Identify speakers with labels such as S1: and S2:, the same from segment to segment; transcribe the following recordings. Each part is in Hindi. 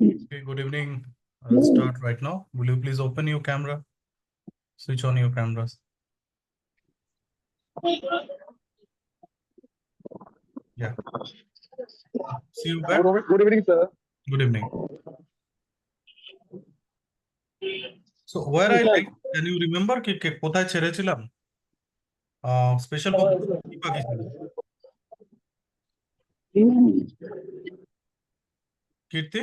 S1: Okay, good evening. I'll start right now. Will you please open your camera? Switch on your cameras. Yeah. See you back.
S2: Good evening, sir.
S1: Good evening. So where I like, can you remember কি কোথায় ছেড়েছিলাম? স্পেশাল কি বাকি ছিল? কীর্তি?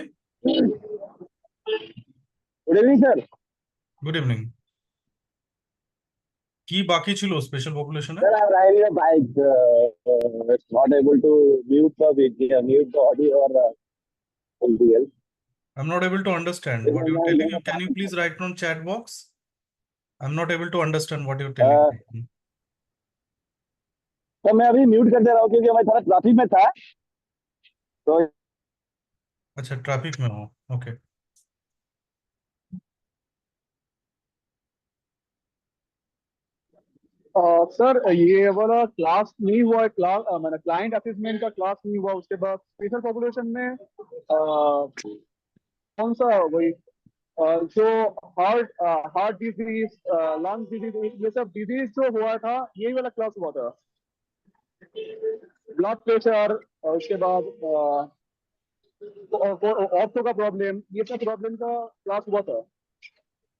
S2: Good evening, sir.
S1: Good evening. কি বাকি ছিল special পপুলেশনে?
S2: Sir, I'm riding a bike. It's not able to mute the audio or something else.
S1: I'm not able to understand what you're telling me. Can you please write on chat box? I'm not able to understand what you're telling me.
S2: तो मैं अभी म्यूट कर दे रहा हूँ क्योंकि मैं थोड़ा ट्रैफिक में था तो
S1: अच्छा ट्रैफिक में हो ओके
S2: सर ये वाला क्लास नहीं हुआ है क्लास मैंने क्लाइंट असेसमेंट का क्लास नहीं हुआ उसके बाद स्पेशल पॉपुलेशन में कौन सा वही जो हार्ट डिजीज लंग डिजीज ये सब डिजीज जो हुआ था यही वाला क्लास हुआ था ब्लड प्रेशर और उसके बाद ऑर्थो का प्रॉब्लम ये सब प्रॉब्लम का क्लास हुआ था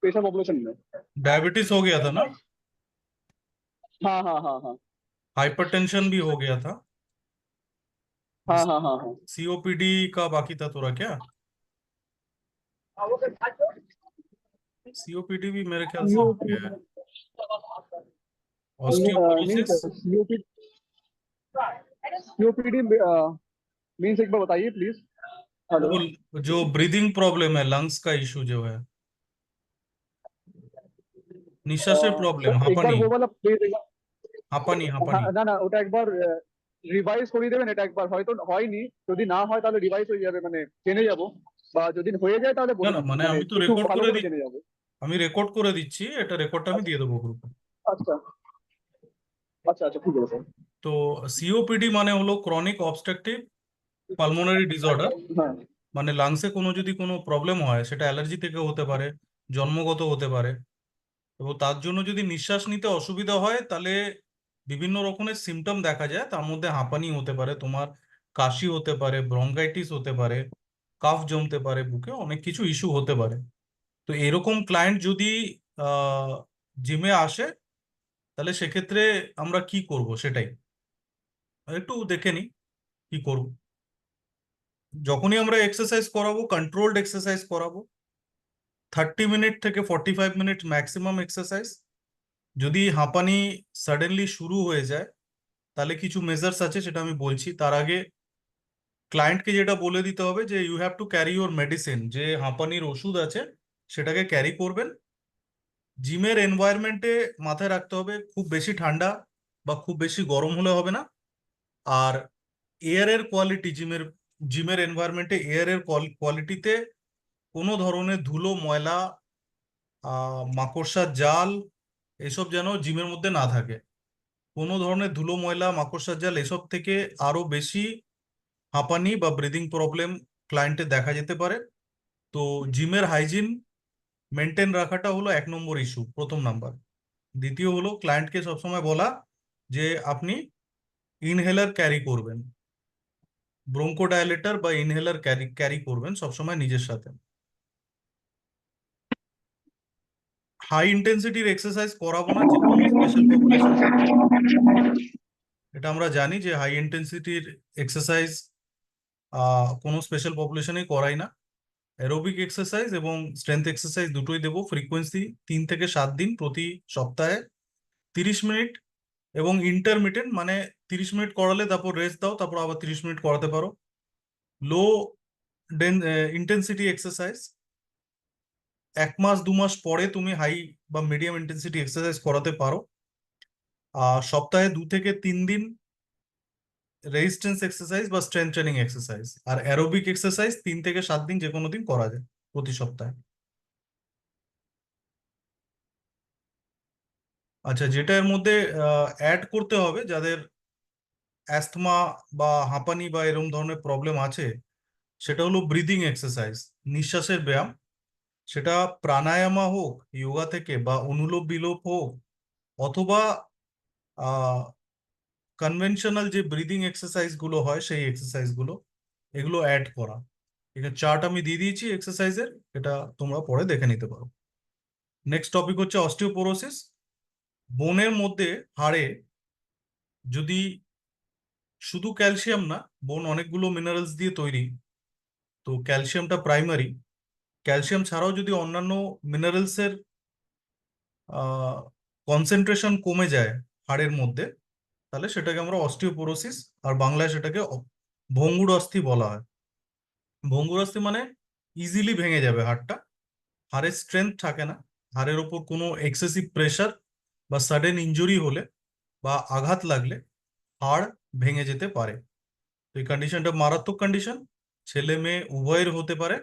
S2: स्पेशल पॉपुलेशन में
S1: डायबिटीज हो गया था ना
S2: हाँ हाँ हाँ हाँ
S1: हाइपरटेंशन भी हो गया था
S2: हाँ हाँ हाँ हाँ
S1: सीओपीडी का बाकी था थोड़ा क्या सीओपीडी भी मेरे ख्याल से हो गया है
S2: नहीं
S1: ऑस्टियोपोरोसिस
S2: सर सीओपीडी मीन्स एक बार बताइए प्लीज हेलो
S1: वो जो ब्रीदिंग प्रॉब्लम है लंग्स का इशू जो है নিঃশ্বাসের প্রবলেম
S2: सर एक बार
S1: হাঁপানি
S2: वो वाला प्लीज
S1: হাঁপানি হাঁপানি
S2: না না ওটা একবার রিভাইজ করে দেবেন এটা একবার হয়তো হয়নি যদি না হয় তাহলে রিভাইজ হয়ে যাবে মানে জেনে যাব বা যদি হয়ে যায় তাহলে
S1: না
S2: বলে
S1: না
S2: দিন
S1: মানে
S2: মানে
S1: আমি তো
S2: একটু
S1: রেকর্ড
S2: ভালো
S1: করে
S2: করে
S1: দিই
S2: জেনে যাব
S1: আমি রেকর্ড করে দিচ্ছি এটা রেকর্ডটা আমি দিয়ে দেবো গ্রুপে
S2: আচ্ছা আচ্ছা আচ্ছা ঠিক আছে
S1: তো সিওপিডি মানে হলো ক্রনিক অবস্ট্রাকটিভ পালমোনারি ডিসঅর্ডার
S2: হ্যাঁ
S1: মানে লাংসে কোনো যদি কোনো প্রবলেম হয় সেটা অ্যালার্জি থেকে হতে পারে জন্মগত হতে পারে এবং তার জন্য যদি নিঃশ্বাস নিতে অসুবিধা হয় তাহলে বিভিন্ন রকমের সিমটম দেখা যায় তার মধ্যে হাঁপানি হতে পারে তোমার কাশি হতে পারে ব্রঙ্কাইটিস হতে পারে কাফ জমতে পারে বুকে অনেক কিছু ইস্যু হতে পারে তো এরকম ক্লায়েন্ট যদি জিমে আসে তাহলে সেক্ষেত্রে আমরা কি করব সেটাই একটু দেখে নিই কি করব যখনই আমরা এক্সারসাইজ করাবো কন্ট্রোলড এক্সারসাইজ করাবো 30 মিনিট থেকে 45 মিনিট ম্যাক্সিমাম এক্সারসাইজ যদি হাঁপানি সাডেনলি শুরু হয়ে যায় তাহলে কিছু মেজার্স আছে সেটা আমি বলছি তার আগে ক্লায়েন্টকে যেটা বলে দিতে হবে যে you have to carry your medicine যে হাঁপানির ওষুধ আছে সেটাকে ক্যারি করবেন জিমের এনভায়রনমেন্টে মাথায় রাখতে হবে খুব বেশি ঠান্ডা বা খুব বেশি গরম হলে হবে না আর এয়ারের কোয়ালিটি জিমের এনভায়রনমেন্টে এয়ারের কোয়ালিটিতে কোনো ধরনের ধুলো ময়লা মাকড়সার জাল এসব যেন জিমের মধ্যে না থাকে কোনো ধরনের ধুলো ময়লা মাকড়সার জাল এসব থেকে আরো বেশি হাঁপানি বা ব্রিদিং প্রবলেম ক্লায়েন্টের দেখা যেতে পারে তো জিমের হাইজিন মেনটেন রাখাটা হলো 1 নম্বর ইস্যু প্রথম নাম্বার দ্বিতীয় হলো ক্লায়েন্টকে সবসময় বলা যে আপনি ইনহেলার ক্যারি করবেন ব্রোঙ্কোডাইলেটর বা ইনহেলার ক্যারি করবেন সবসময় নিজের সাথে হাই ইন্টেন্সিটির এক্সারসাইজ করাবো না যে কোনো স্পেশাল পপুলেশনে এটা আমরা জানি যে হাই ইন্টেন্সিটির এক্সারসাইজ কোনো স্পেশাল পপুলেশনে করাই না অ্যারোবিক এক্সারসাইজ এবং স্ট্রেংথ এক্সারসাইজ দুটোই দেবো ফ্রিকোয়েন্সি 3 থেকে 7 দিন প্রতি সপ্তাহে 30 মিনিট এবং ইন্টারমিটেন্ট মানে 30 মিনিট করালে তারপর রেস্ট দাও তারপর আবার 30 মিনিট করাতে পারো লো ইন্টেন্সিটি এক্সারসাইজ 1 মাস 2 মাস পরে তুমি হাই বা মিডিয়াম ইন্টেন্সিটি এক্সারসাইজ করাতে পারো সপ্তাহে 2 থেকে 3 দিন রেজিস্ট্যান্স এক্সারসাইজ বা স্ট্রেংথ ট্রেনিং এক্সারসাইজ আর অ্যারোবিক এক্সারসাইজ 3 থেকে 7 দিন যে কোনো দিন করা যায় প্রতি সপ্তাহে আচ্ছা যেটা এর মধ্যে অ্যাড করতে হবে যাদের অ্যাস্থমা বা হাঁপানি বা এরকম ধরনের প্রবলেম আছে সেটা হলো ব্রিদিং এক্সারসাইজ, নিঃশ্বাসের ব্যায়াম। সেটা প্রাণায়ামা হোক যোগা থেকে, বা অনুলোপ বিলোপ হোক, অথবা কনভেনশনাল যে ব্রিদিং এক্সারসাইজ গুলো হয় সেই এক্সারসাইজ গুলো, এগুলো অ্যাড করা। এখানে চার্ট আমি দিয়ে দিয়েছি এক্সারসাইজের, এটা তোমরা পরে দেখে নিতে পারো। নেক্সট টপিক হচ্ছে অস্টিওপোরোসিস। বোনের মধ্যে, হাড়ে যদি শুধু ক্যালসিয়াম না, বোন অনেকগুলো মিনারেলস দিয়ে তৈরি, তো ক্যালসিয়ামটা প্রাইমারি। ক্যালসিয়াম ছাড়াও যদি অন্যান্য মিনারেলসের কনসেন্ট্রেশন কমে যায় হাড়ের মধ্যে, তাহলে সেটাকে আমরা অস্টিওপোরোসিস, আর বাংলায় সেটাকে ভঙ্গুর অস্থি বলা হয়। ভঙ্গুর অস্থি মানে ইজিলি ভেঙে যাবে হাড়টা, হাড়ের স্ট্রেংথ থাকে না, হাড়ের ওপর কোনো এক্সেসিভ প্রেশার বা সাডেন ইনজুরি হলে বা আঘাত লাগলে হাড় ভেঙে যেতে পারে। তো এই কন্ডিশনটা মারাত্মক কন্ডিশন, ছেলে মেয়ে উভয়ের হতে পারে।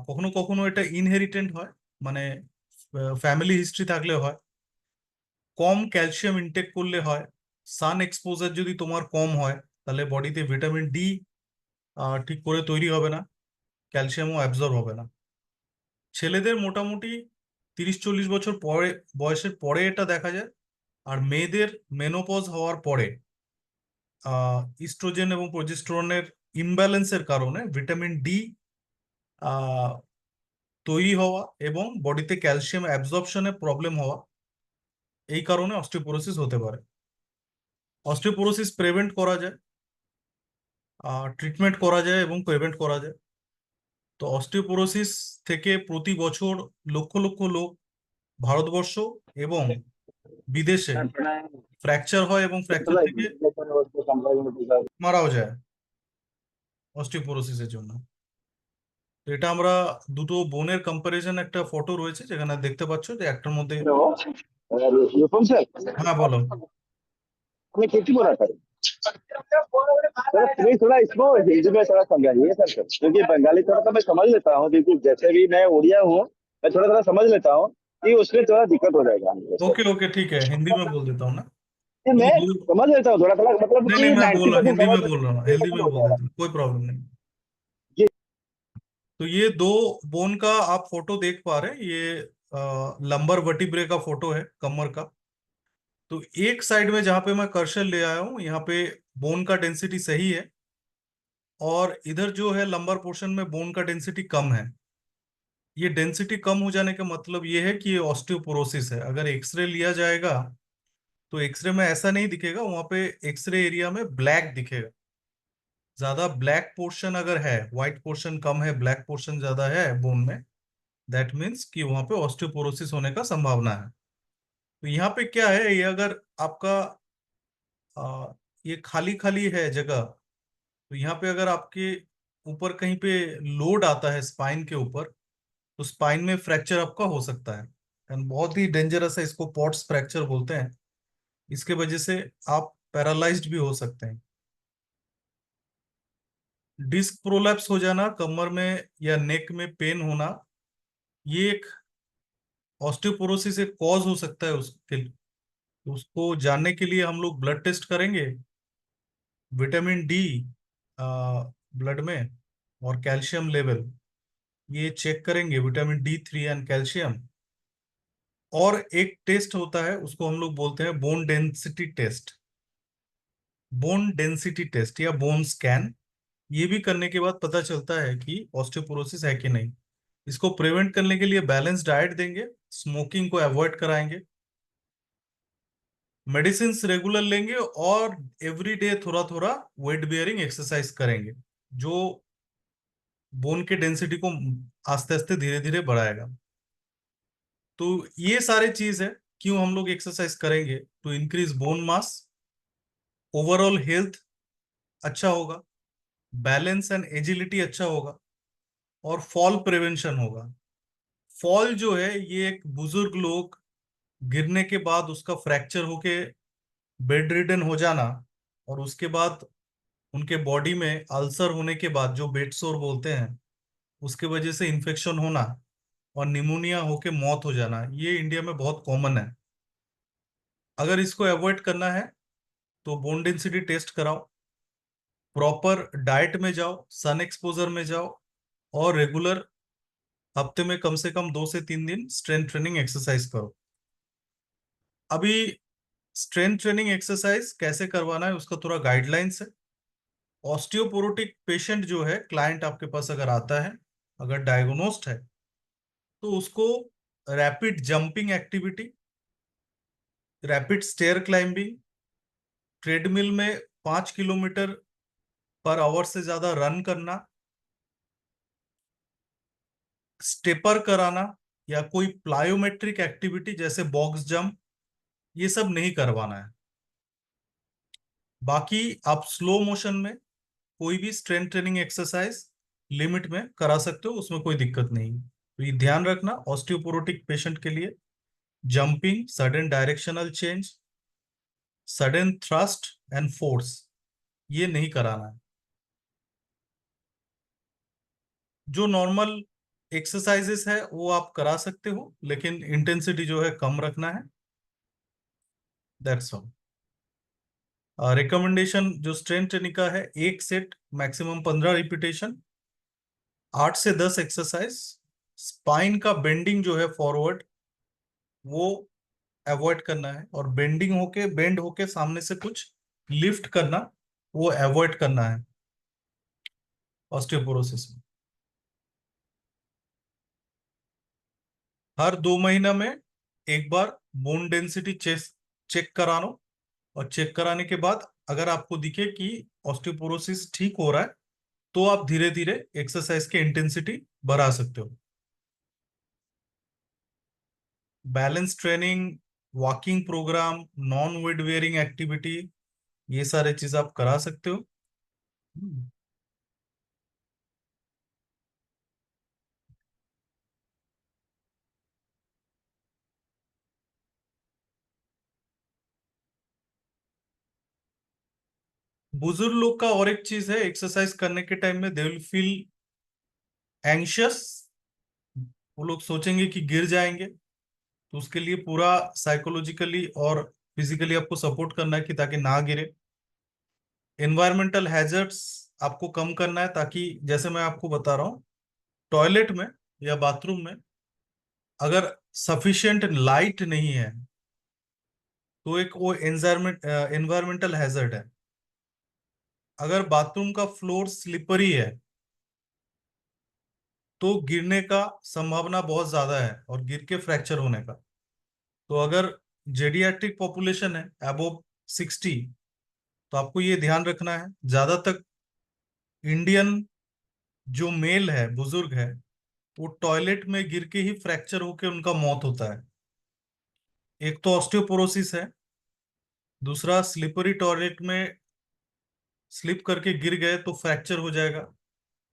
S1: কখনো কখনো এটা ইনহেরিটেন্ট হয়, মানে ফ্যামিলি হিস্ট্রি থাকলে হয়, কম ক্যালসিয়াম ইনটেক করলে হয়, সান এক্সপোজার যদি তোমার কম হয়, তাহলে বডিতে ভিটামিন ডি ঠিক করে তৈরি হবে না, ক্যালসিয়ামও অ্যাবজর্ব হবে না। ছেলেদের মোটামুটি 30-40 বছর পরে, বয়সের পরে এটা দেখা যায়। আর মেয়েদের মেনোপজ হওয়ার পরে ইস্ট্রোজেন এবং প্রোজেস্টেরনের ইমব্যালেন্সের কারণে ভিটামিন ডি তৈরি হওয়া এবং বডিতে ক্যালসিয়াম অ্যাবজর্পশনে প্রবলেম হওয়া, এই কারণে অস্টিওপোরোসিস হতে পারে। অস্টিওপোরোসিস প্রিভেন্ট করা যায়, ট্রিটমেন্ট করা যায় এবং প্রিভেন্ট করা যায়। তো অস্টিওপোরোসিস থেকে প্রতি বছর লক্ষ লক্ষ লোক ভারতবর্ষ এবং বিদেশে ফ্র্যাকচার হয় এবং ফ্র্যাকচার থেকে মারাও যায় অস্টিওপোরোসিসের জন্য। তো এটা আমরা দুটো বোনের কম্পারিজন একটা ফটো রয়েছে যেখানে দেখতে পাচ্ছ যে একটার মধ্যে।
S2: हेलो यूपम सर।
S1: হ্যাঁ বলো।
S2: हमें खेती बोला था सर, प्लीज थोड़ा इसको हिंदी में थोड़ा समझाइए सर, क्योंकि बंगाली थोड़ा सा मैं समझ लेता हूँ, क्योंकि जैसे भी मैं उड़िया हूँ, मैं थोड़ा थोड़ा समझ लेता हूँ कि उसमें थोड़ा दिक्कत हो जाएगा हमको सर।
S1: ओके ओके ठीक है, हिंदी में बोल देता हूँ ना।
S2: ये
S1: ये
S2: मैं
S1: दो,
S2: समझ लेता हूँ थोड़ा थोड़ा, मतलब
S1: नहीं नहीं
S2: कि
S1: मैं बोल रहा हूँ,
S2: 90%
S1: हिंदी
S2: समझ
S1: में बोल रहा हूँ, हिंदी में
S2: हो
S1: बोल
S2: जाएगा
S1: देता हूँ, कोई प्रॉब्लम नहीं।
S2: जी।
S1: तो ये दो बोन का आप फोटो देख पा रहे हैं, ये लंबर वर्टिब्रे का फोटो है, कमर का। तो एक साइड में जहां पे मैं कर्सर ले आया हूँ, यहाँ पे बोन का डेंसिटी सही है, और इधर जो है लंबर पोर्शन में बोन का डेंसिटी कम है। ये डेंसिटी कम हो जाने का मतलब ये है कि ये ऑस्टियोपोरोसिस है। अगर एक्सरे लिया जाएगा तो एक्सरे में ऐसा नहीं दिखेगा, वहां पे एक्सरे एरिया में ब्लैक दिखेगा। ज्यादा ब्लैक पोर्शन अगर है, व्हाइट पोर्शन कम है, ब्लैक पोर्शन ज्यादा है बोन में, दैट मीन्स कि वहां पे ऑस्टियोपोरोसिस होने का संभावना है। तो यहाँ पे क्या है, ये अगर आपका ये खाली खाली है जगह, तो यहाँ पे अगर आपके ऊपर कहीं पे लोड आता है स्पाइन के ऊपर, तो स्पाइन में फ्रैक्चर आपका हो सकता है, एंड बहुत ही डेंजरस है, इसको पॉट्स फ्रैक्चर बोलते हैं। इसके वजह से आप पैरालाइज्ड भी हो सकते हैं। डिस्क प्रोलैप्स हो जाना, कमर में या नेक में पेन होना, ये एक ऑस्टियोपोरोसिस एक कॉज हो सकता है उसके। उसको जानने के लिए हम लोग ब्लड टेस्ट करेंगे, विटामिन डी ब्लड में, और कैल्शियम लेवल ये चेक करेंगे, विटामिन D3 एंड कैल्शियम। और एक टेस्ट होता है, उसको हम लोग बोलते हैं bone density test, bone density test या बोन स्कैन। ये भी करने के बाद पता चलता है कि ऑस्टियोपोरोसिस है कि नहीं। इसको प्रिवेंट करने के लिए बैलेंस डाइट देंगे, स्मोकिंग को अवॉइड कराएंगे, मेडिसिन रेगुलर लेंगे, और एवरी डे थोड़ा थोड़ा वेट बियरिंग एक्सरसाइज करेंगे, जो बोन के डेंसिटी को आस्ते आस्ते धीरे धीरे बढ़ाएगा। तो ये सारे चीज है, क्यों हम लोग एक्सरसाइज करेंगे, to increase bone mass, overall health अच्छा होगा, बैलेंस एंड एजिलिटी अच्छा होगा, और फॉल प्रिवेंशन होगा। फॉल जो है, ये एक बुजुर्ग लोग गिरने के बाद उसका फ्रैक्चर होके बेड रिडन हो जाना, और उसके बाद उनके बॉडी में अल्सर होने के बाद, जो बेड सोर बोलते हैं, उसके वजह से इन्फेक्शन होना और निमोनिया होके मौत हो जाना, ये इंडिया में बहुत कॉमन है। अगर इसको अवॉइड करना है तो बोन डेंसिटी टेस्ट कराओ, प्रॉपर डाइट में जाओ, सन एक्सपोजर में जाओ, और रेगुलर हफ्ते में कम से कम 2 से 3 दिन स्ट्रेंथ ट्रेनिंग एक्सरसाइज करो। अभी स्ट्रेंथ ट्रेनिंग एक्सरसाइज कैसे करवाना है उसका थोड़ा गाइडलाइंस है। ऑस्टियोपोरोटिक पेशेंट जो है, क्लाइंट आपके पास अगर आता है, अगर डायग्नोस्ड है, तो उसको rapid jumping activity, rapid stair climbing, treadmill में 5 किलोमीटर पर आवर से ज्यादा रन करना, स्टेपर कराना, या कोई प्लायोमेट्रिक एक्टिविटी जैसे बॉक्स जंप, ये सब नहीं करवाना है। बाकी आप स्लो मोशन में कोई भी स्ट्रेंथ ट्रेनिंग एक्सरसाइज लिमिट में करा सकते हो, उसमें कोई दिक्कत नहीं है। तो ये ध्यान रखना, ऑस्टियोपोरोटिक पेशेंट के लिए jumping, sudden directional change, sudden thrust and force, ये नहीं कराना है। जो नॉर्मल एक्सरसाइजेस है वो आप करा सकते हो, लेकिन इंटेंसिटी जो है कम रखना है। That's all. रिकमेंडेशन जो स्ट्रेंथ ट्रेनिंग का है, 1 सेट मैक्सिमम 15 रिपीटेशन, 8 से 10 एक्सरसाइज। स्पाइन का बेंडिंग जो है फॉरवर्ड, वो अवॉइड करना है, और बेंड होके सामने से कुछ लिफ्ट करना, वो अवॉइड करना है ऑस्टियोपोरोसिस में। हर 2 महीना में एक बार बोन डेंसिटी चेक करा लो, और चेक कराने के बाद अगर आपको दिखे कि ऑस्टियोपोरोसिस ठीक हो रहा है, तो आप धीरे धीरे एक्सरसाइज के इंटेंसिटी बढ़ा सकते हो। Balance training, walking programme, non weight bearing activity, ये सारे चीज आप करा सकते हो। बुजुर्ग लोग का और एक चीज है, एक्सरसाइज करने के टाइम में दे विल फील एंशियस, वो लोग सोचेंगे कि गिर जाएंगे। तो उसके लिए पूरा साइकोलॉजिकली और फिजिकली आपको सपोर्ट करना है कि ताकि ना गिरे। एनवायरमेंटल हैजर्ड्स आपको कम करना है, ताकि जैसे मैं आपको बता रहा हूँ, टॉयलेट में या बाथरूम में अगर सफिशिएंट लाइट नहीं है, तो एक वो एनवायरमेंटल हैजर्ड है। अगर बाथरूम का फ्लोर स्लिपरी है, तो गिरने का संभावना बहुत ज्यादा है, और गिर के फ्रैक्चर होने का। तो अगर जेडियाट्रिक पॉपुलेशन है अबोव 60, तो आपको ये ध्यान रखना है। ज्यादातर इंडियन जो मेल है, बुजुर्ग है, वो टॉयलेट में गिर के ही फ्रैक्चर होके उनका मौत होता है। एक तो ऑस्टियोपोरोसिस है, दूसरा स्लिपरी टॉयलेट में स्लिप करके गिर गए तो फ्रैक्चर हो जाएगा।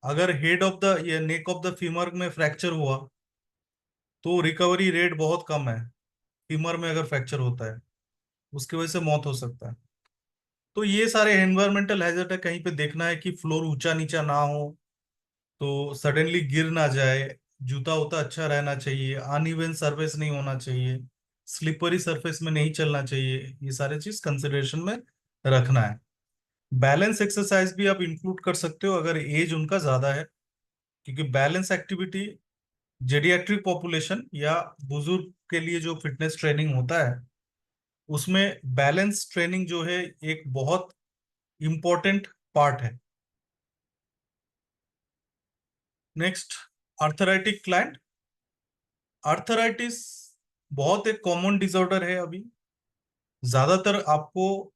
S1: अगर हेड ऑफ द या नेक ऑफ द फीमर में फ्रैक्चर हुआ, तो रिकवरी रेट बहुत कम है। फीमर में अगर फ्रैक्चर होता है, उसकी वजह से मौत हो सकता है। तो ये सारे एनवायरमेंटल हैजर्ड है। कहीं पे देखना है कि फ्लोर ऊंचा नीचा ना हो, तो सडनली गिर ना जाए, जूता उता अच्छा रहना चाहिए, अनइवन सरफेस नहीं होना चाहिए, स्लिपरी सरफेस में नहीं चलना चाहिए, ये सारे चीज कंसिडरेशन में रखना है। बैलेंस एक्सरसाइज भी आप इंक्लूड कर सकते हो अगर एज उनका ज्यादा है, क्योंकि बैलेंस एक्टिविटी जेडियाट्रिक पॉपुलेशन या बुजुर्ग के लिए जो फिटनेस ट्रेनिंग होता है, उसमें बैलेंस ट्रेनिंग जो है एक बहुत इंपॉर्टेंट पार्ट है। Next, arthritic client. आर्थराइटिस बहुत एक कॉमन डिसऑर्डर है अभी। ज्यादातर आपको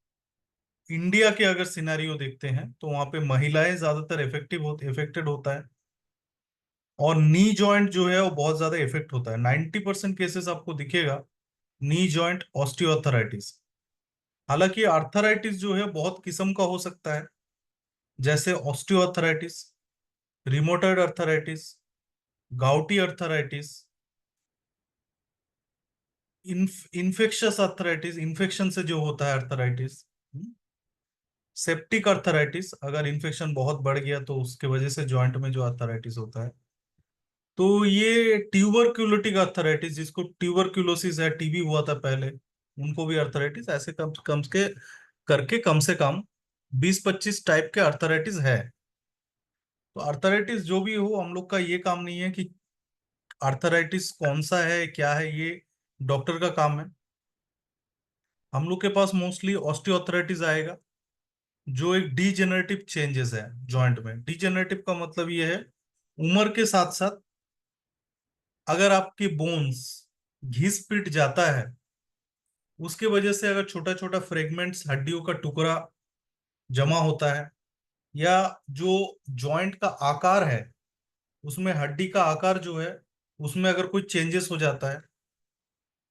S1: इंडिया के अगर सिनेरियो देखते हैं, तो वहां पे महिलाएं ज्यादातर इफेक्टेड होता है, और नी जॉइंट जो है वो बहुत ज्यादा इफेक्ट होता है। 90% केसेस आपको दिखेगा नी जॉइंट ऑस्टियोआर्थराइटिस। हालांकि आर्थराइटिस जो है बहुत किस्म का हो सकता है, जैसे osteoarthritis, rheumatoid arthritis, gouty arthritis, infectious arthritis, infection से जो होता है अर्थराइटिस, सेप्टिक अर्थराइटिस, अगर इन्फेक्शन बहुत बढ़ गया तो उसके वजह से जॉइंट में जो अर्थराइटिस होता है। तो ये ट्यूबरक्यूलोटिक अर्थराइटिस, जिसको ट्यूबरक्यूलोसिस है, टीबी हुआ था पहले, उनको भी अर्थराइटिस, ऐसे कम कम के करके कम से कम 20-25 टाइप के अर्थराइटिस है। तो अर्थराइटिस जो भी हो, हम लोग का ये काम नहीं है कि अर्थराइटिस कौन सा है क्या है, ये डॉक्टर का काम है। हम लोग के पास मोस्टली ऑस्टियोआर्थराइटिस आएगा, जो एक डीजेनरेटिव चेंजेस है जॉइंट में। डीजेनरेटिव का मतलब ये है, उम्र के साथ साथ अगर आपके बोन्स घिस पिट जाता है, उसके वजह से अगर छोटा छोटा फ्रेगमेंट्स, हड्डियों का टुकड़ा जमा होता है, या जो जॉइंट का आकार है, उसमें हड्डी का आकार जो है उसमें अगर कोई चेंजेस हो जाता है,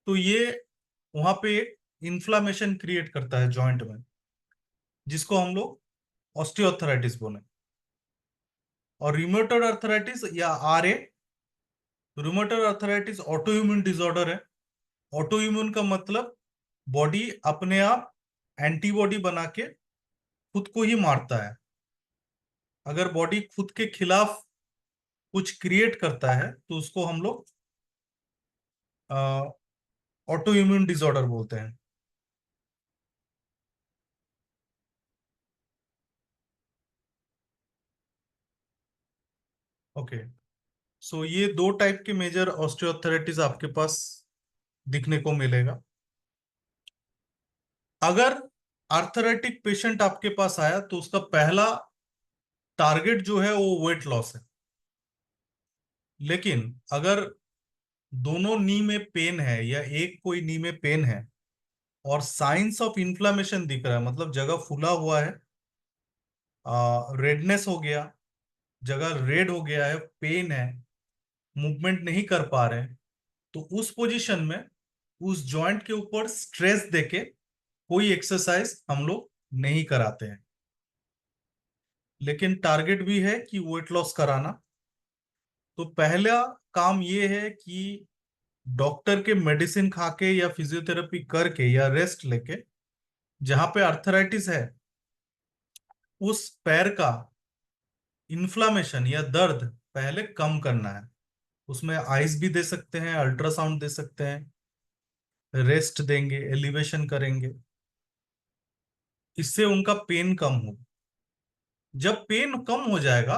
S1: तो ये वहां पे एक इन्फ्लामेशन क्रिएट करता है जॉइंट में, जिसको हम लोग ऑस्टियोआर्थराइटिस बोले। और रिमेटॉइड अर्थराइटिस या RA, rheumatoid arthritis auto immune disorder है। ऑटो इम्यून का मतलब बॉडी अपने आप एंटीबॉडी बना के खुद को ही मारता है। अगर बॉडी खुद के खिलाफ कुछ क्रिएट करता है तो उसको हम लोग ऑटो इम्यून डिसऑर्डर बोलते हैं। ओके, सो ये दो टाइप के मेजर ऑस्टियोआर्थराइटिस आपके पास दिखने को मिलेगा। अगर आर्थराइटिक पेशेंट आपके पास आया तो उसका पहला टारगेट जो है वो वेट लॉस है। लेकिन अगर दोनों नी में पेन है या एक कोई नी में पेन है और साइंस ऑफ इन्फ्लामेशन दिख रहा है, मतलब जगह फूला हुआ है, रेडनेस हो गया, जगह रेड हो गया है, पेन है, मूवमेंट नहीं कर पा रहे हैं, तो उस पोजीशन में उस जॉइंट के ऊपर स्ट्रेस देके कोई एक्सरसाइज हम लोग नहीं कराते हैं। लेकिन टारगेट भी है कि वेट लॉस कराना। तो पहला काम ये है कि डॉक्टर के मेडिसिन खा के या फिजियोथेरेपी करके या रेस्ट लेके, जहां पे अर्थराइटिस है उस पैर का इन्फ्लामेशन या दर्द पहले कम करना है। उसमें आइस भी दे सकते हैं, अल्ट्रासाउंड दे सकते हैं, रेस्ट देंगे, एलिवेशन करेंगे, इससे उनका पेन कम हो। जब पेन कम हो जाएगा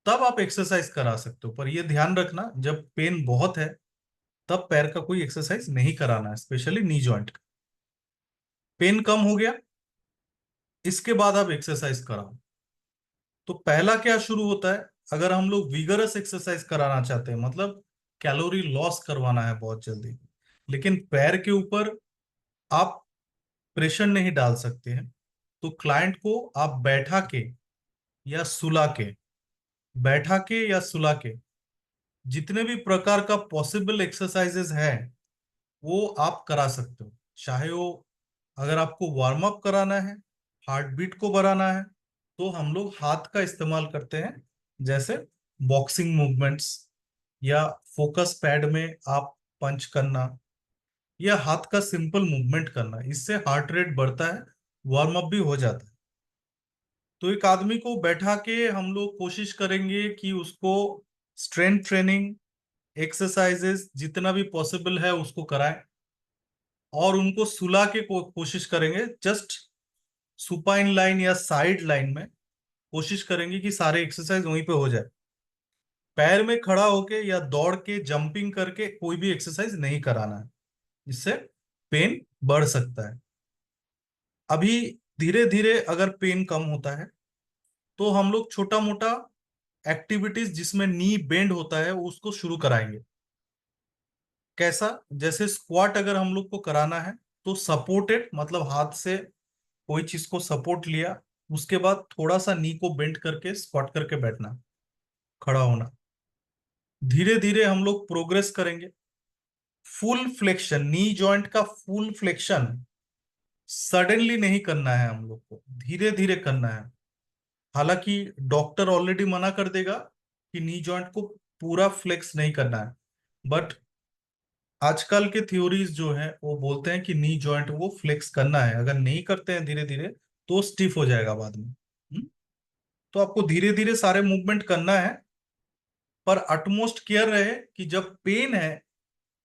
S1: तब आप एक्सरसाइज करा सकते हो, पर यह ध्यान रखना जब पेन बहुत है तब पैर का कोई एक्सरसाइज नहीं कराना है, स्पेशली नी जॉइंट का। पेन कम हो गया, इसके बाद आप एक्सरसाइज कराओ। तो पहला क्या शुरू होता है, अगर हम लोग विगरस एक्सरसाइज कराना चाहते हैं, मतलब कैलोरी लॉस करवाना है बहुत जल्दी, लेकिन पैर के ऊपर आप प्रेशर नहीं डाल सकते हैं, तो क्लाइंट को आप या सुला के बैठा के या सुला के जितने भी प्रकार का पॉसिबल एक्सरसाइजेस हैं वो आप करा सकते हो। चाहे वो, अगर आपको वार्म अप कराना है, हार्ट बीट को बढ़ाना है, तो हम लोग हाथ का इस्तेमाल करते हैं, जैसे बॉक्सिंग मूवमेंट्स, या फोकस पैड में आप पंच करना, या हाथ का सिंपल मूवमेंट करना, इससे हार्ट रेट बढ़ता है, वार्म अप भी हो जाता है। तो एक आदमी को बैठा के हम लोग कोशिश करेंगे कि उसको स्ट्रेंथ ट्रेनिंग, एक्सरसाइजेस जितना भी पॉसिबल है उसको कराएं, और उनको सुला के कोशिश करेंगे, जस्ट सुपाइन लाइन या साइड लाइन में कोशिश करेंगे कि सारे एक्सरसाइज वहीं पे हो जाए। पैर में खड़ा होके या दौड़ के जंपिंग करके कोई भी एक्सरसाइज नहीं कराना है, इससे पेन बढ़ सकता है। अभी धीरे धीरे अगर पेन कम होता है तो हम लोग छोटा मोटा एक्टिविटीज जिसमें नी बेंड होता है उसको शुरू कराएंगे। कैसा, जैसे स्क्वाट अगर हम लोग को कराना है तो सपोर्टेड, मतलब हाथ से कोई चीज को सपोर्ट लिया, उसके बाद थोड़ा सा नी को बेंड करके स्क्वाट करके बैठना, खड़ा होना। धीरे धीरे हम लोग प्रोग्रेस करेंगे। फुल फ्लेक्शन, नी जॉइंट का फुल फ्लेक्शन सडनली नहीं करना है, हम लोग को धीरे धीरे करना है। हालांकि डॉक्टर ऑलरेडी मना कर देगा कि नी जॉइंट को पूरा फ्लेक्स नहीं करना है, बट आजकल के थ्योरीज जो है वो बोलते हैं कि नी जॉइंट वो फ्लेक्स करना है। अगर नहीं करते हैं धीरे धीरे तो स्टिफ हो जाएगा बाद में। तो आपको धीरे धीरे सारे मूवमेंट करना है, पर अटमोस्ट केयर रहे कि जब पेन है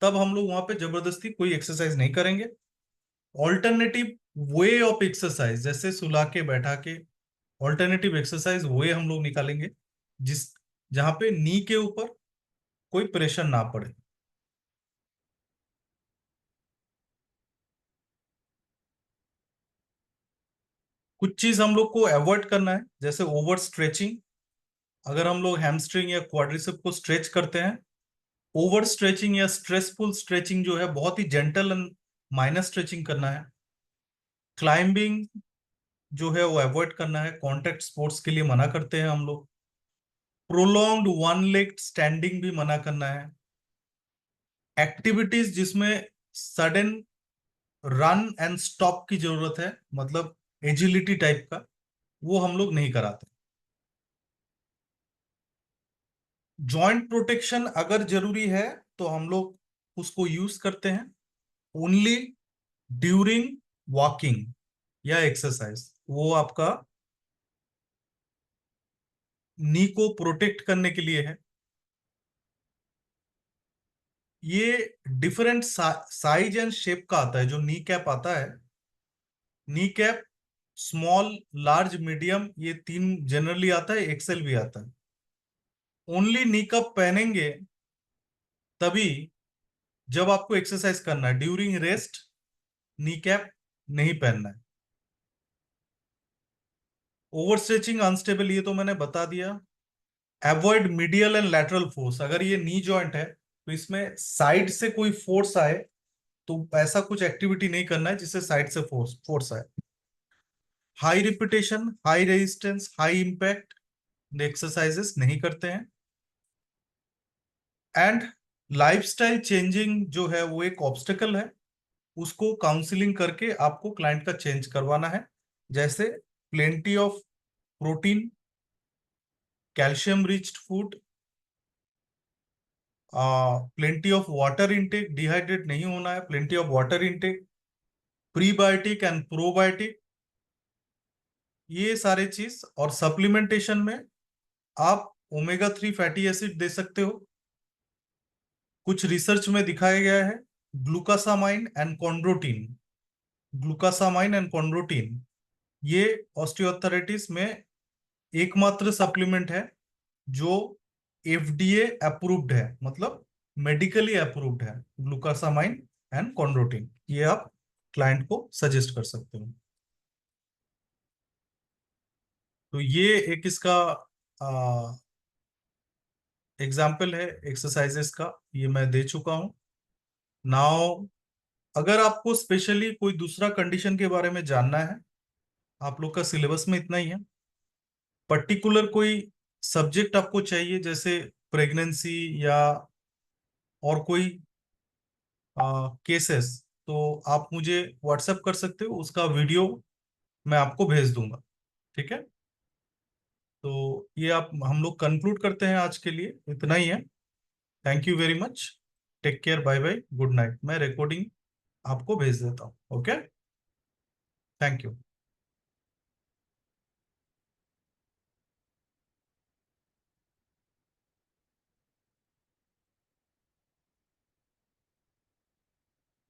S1: तब हम लोग वहां पे जबरदस्ती कोई एक्सरसाइज नहीं करेंगे। ऑल्टरनेटिव वे ऑफ एक्सरसाइज, जैसे सुला के बैठा के ऑल्टरनेटिव एक्सरसाइज वे हम लोग निकालेंगे, जिस जहां पे नी के ऊपर कोई प्रेशर ना पड़े। कुछ चीज हम लोग को अवॉइड करना है, जैसे ओवर स्ट्रेचिंग। अगर हम लोग हैमस्ट्रिंग या क्वाड्रिसेप को स्ट्रेच करते हैं, ओवर स्ट्रेचिंग या स्ट्रेसफुल स्ट्रेचिंग जो है, बहुत ही जेंटल एंड माइनर स्ट्रेचिंग करना है। क्लाइंबिंग जो है वो अवॉइड करना है, कॉन्टेक्ट स्पोर्ट्स के लिए मना करते हैं हम लोग। प्रोलॉन्ग्ड वन लेग स्टैंडिंग भी मना करना है। एक्टिविटीज जिसमें सडन रन एंड स्टॉप की जरूरत है, मतलब एजिलिटी टाइप का, वो हम लोग नहीं कराते। जॉइंट प्रोटेक्शन अगर जरूरी है तो हम लोग उसको यूज करते हैं ओनली ड्यूरिंग वॉकिंग या एक्सरसाइज। वो आपका नी को प्रोटेक्ट करने के लिए है। ये डिफरेंट साइज एंड शेप का आता है जो नी कैप आता है। Knee cap small, large, medium, ये तीन जनरली आता है, एक्सेल भी आता है। ओनली नी कैप पहनेंगे तभी जब आपको एक्सरसाइज करना है, ड्यूरिंग रेस्ट नी कैप नहीं पहनना है। ओवर स्ट्रेचिंग, अनस्टेबल, ये तो मैंने बता दिया। Avoid medial and lateral force. अगर ये नी जॉइंट है तो इसमें साइड से कोई फोर्स आए तो ऐसा कुछ एक्टिविटी नहीं करना है जिससे साइड से फोर्स फोर्स आए। High repetition, high resistance, high impact exercises नहीं करते हैं। एंड लाइफस्टाइल चेंजिंग जो है वो एक ऑब्स्टेकल है, उसको काउंसलिंग करके आपको क्लाइंट का चेंज करवाना है। जैसे plenty of protein, calcium riched food, plenty of water intake, dehydrate नहीं होना है, plenty of water intake, prebiotic and probiotic, ये सारे चीज। और सप्लीमेंटेशन में आप ओमेगा 3 फैटी एसिड दे सकते हो। कुछ रिसर्च में दिखाया गया है ग्लूकासामाइन एंड कॉन्ड्रोटिन, ग्लूकासामाइन एंड कॉन्ड्रोटिन, ये ऑस्टियोआर्थराइटिस में एकमात्र सप्लीमेंट है जो एफडीए अप्रूव्ड है, मतलब मेडिकली अप्रूव्ड है। ग्लूकासामाइन एंड कॉन्ड्रोटिन, ये आप क्लाइंट को सजेस्ट कर सकते हो। तो ये एक इसका एग्जाम्पल है एक्सरसाइजेस का, ये मैं दे चुका हूं। नाउ अगर आपको स्पेशली कोई दूसरा कंडीशन के बारे में जानना है, आप लोग का सिलेबस में इतना ही है। पर्टिकुलर कोई सब्जेक्ट आपको चाहिए, जैसे प्रेगनेंसी या और कोई केसेस, तो आप मुझे व्हाट्सएप कर सकते हो, उसका वीडियो मैं आपको भेज दूंगा। ठीक है, तो ये आप हम लोग कंक्लूड करते हैं, आज के लिए इतना ही है। Thank you very much, take care, bye bye, good night. मैं रिकॉर्डिंग आपको भेज देता हूँ। Okay, thank you.